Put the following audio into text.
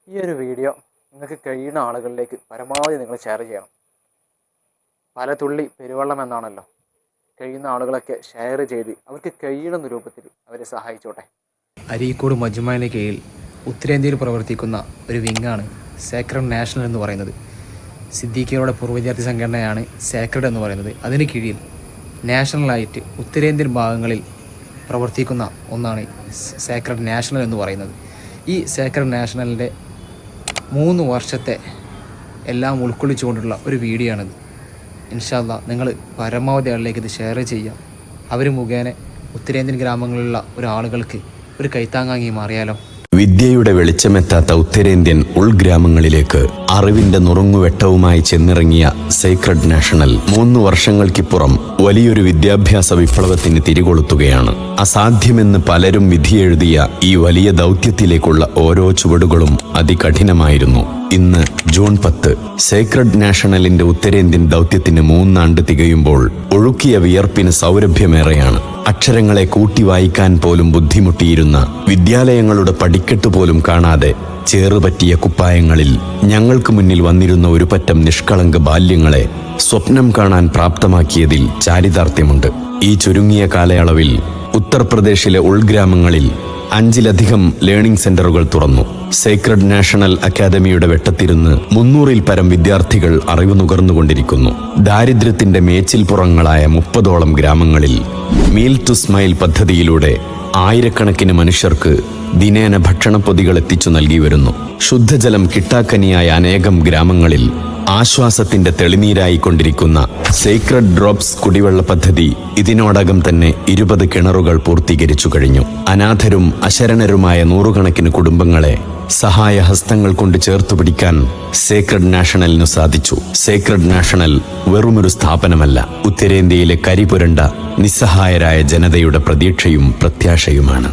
ഈ ഒരു വീഡിയോ നിങ്ങൾക്ക് കഴിയുന്ന ആളുകളിലേക്ക് പരമാവധി നിങ്ങൾ ഷെയർ ചെയ്യണം. പല തുള്ളി പെരുവെള്ളം എന്നാണല്ലോ. കഴിയുന്ന ആളുകളൊക്കെ ഷെയർ ചെയ്ത് അവർക്ക് കഴിയുന്ന രൂപത്തിൽ അവരെ സഹായിച്ചോട്ടെ. അരീക്കോട് മജ്മഅിന് കീഴിൽ ഉത്തരേന്ത്യയിൽ പ്രവർത്തിക്കുന്ന ഒരു വിങ്ങാണ് സേക്രഡ് നാഷണൽ എന്ന് പറയുന്നത്. സിദ്ദീഖികളുടെ പൂർവ്വ വിദ്യാർത്ഥി സംഘടനയാണ് സേക്രഡ് എന്ന് പറയുന്നത്. അതിന് കീഴിൽ നാഷണലായിട്ട് ഉത്തരേന്ത്യൻ ഭാഗങ്ങളിൽ പ്രവർത്തിക്കുന്ന ഒന്നാണ് സേക്രഡ് നാഷണൽ എന്ന് പറയുന്നത്. ഈ സേക്രഡ് നാഷണലിൻ്റെ 3 വർഷത്തെ എല്ലാം ഉൾക്കൊള്ളിച്ചുകൊണ്ടുള്ള ഒരു വീഡിയോ ആണിത്. ഇൻഷാ അല്ലാഹ് നിങ്ങൾ പരമാവധി ആളിലേക്ക് ഇത് ഷെയർ ചെയ്യാം. അവർ മുഖേന ഉത്തരേന്ത്യൻ ഗ്രാമങ്ങളിലുള്ള ആളുകൾക്ക് ഒരു കൈത്താങ്ങാങ്ങി മാറിയാലോ. വിദ്യയുടെ വെളിച്ചമെത്താത്ത ഉത്തരേന്ത്യൻ ഉൾഗ്രാമങ്ങളിലേക്ക് അറിവിന്റെ നുറുങ്ങുവെട്ടവുമായി ചെന്നിറങ്ങിയ സേക്രഡ് നാഷണൽ 3 വർഷങ്ങൾക്കിപ്പുറം വലിയൊരു വിദ്യാഭ്യാസ വിപ്ലവത്തിന് തിരികൊളുത്തുകയാണ്. അസാധ്യമെന്ന് പലരും വിധിയെഴുതിയ ഈ വലിയ ദൗത്യത്തിലേക്കുള്ള ഓരോ ചുവടുകളും അതികഠിനമായിരുന്നു. ഇന്ന് ജൂൺ 10 സേക്രഡ് നാഷണലിന്റെ ഉത്തരേന്ത്യൻ ദൗത്യത്തിന് 3 ആണ്ട് തികയുമ്പോൾ ഒഴുക്കിയ വിയർപ്പിന് സൗരഭ്യമേറെയാണ്. അക്ഷരങ്ങളെ കൂട്ടി വായിക്കാൻ പോലും ബുദ്ധിമുട്ടിയിരുന്ന വിദ്യാലയങ്ങളുടെ പടിക്കെട്ട് പോലും കാണാതെ ചേറുപറ്റിയ കുപ്പായങ്ങളിൽ ഞങ്ങൾക്ക് മുന്നിൽ വന്നിരുന്ന ഒരു പറ്റം നിഷ്കളങ്ക ബാല്യങ്ങളെ സ്വപ്നം കാണാൻ പ്രാപ്തമാക്കിയതിൽ ചാരിതാർത്ഥ്യമുണ്ട്. ഈ ചുരുങ്ങിയ കാലയളവിൽ ഉത്തർപ്രദേശിലെ ഉൾഗ്രാമങ്ങളിൽ 5-ലധികം ലേണിംഗ് സെന്ററുകൾ തുറന്നു. സേക്രഡ് നാഷണൽ അക്കാദമിയുടെ വെട്ടത്തിരുന്ന് 300-ൽ പരം വിദ്യാർത്ഥികൾ അറിവ് നുകർന്നുകൊണ്ടിരിക്കുന്നു. ദാരിദ്ര്യത്തിന്റെ മേച്ചിൽപ്പുറങ്ങളായ 30ഓളം ഗ്രാമങ്ങളിൽ മീൽ ടു സ്മൈൽ പദ്ധതിയിലൂടെ ആയിരക്കണക്കിന് മനുഷ്യർക്ക് ദിനേന ഭക്ഷണപ്പൊതികൾ എത്തിച്ചു നൽകി വരുന്നു. ശുദ്ധജലം കിട്ടാക്കനിയായ അനേകം ഗ്രാമങ്ങളിൽ ആശ്വാസത്തിന്റെ തെളിനീരായിക്കൊണ്ടിരിക്കുന്ന സേക്രഡ് ഡ്രോപ്സ് കുടിവെള്ള പദ്ധതി ഇതിനോടകം തന്നെ 20 കിണറുകൾ പൂർത്തീകരിച്ചു കഴിഞ്ഞു. അനാഥരും അശരണരുമായ 100 കണക്കിന് കുടുംബങ്ങളെ സഹായഹസ്തങ്ങൾ കൊണ്ട് ചേർത്തു പിടിക്കാൻ സേക്രഡ് നാഷണലിനു സാധിച്ചു. സേക്രഡ് നാഷണൽ വെറുമൊരു സ്ഥാപനമല്ല, ഉത്തരേന്ത്യയിലെ കരിപുരണ്ട നിസ്സഹായരായ ജനതയുടെ പ്രതീക്ഷയും പ്രത്യാശയുമാണ്.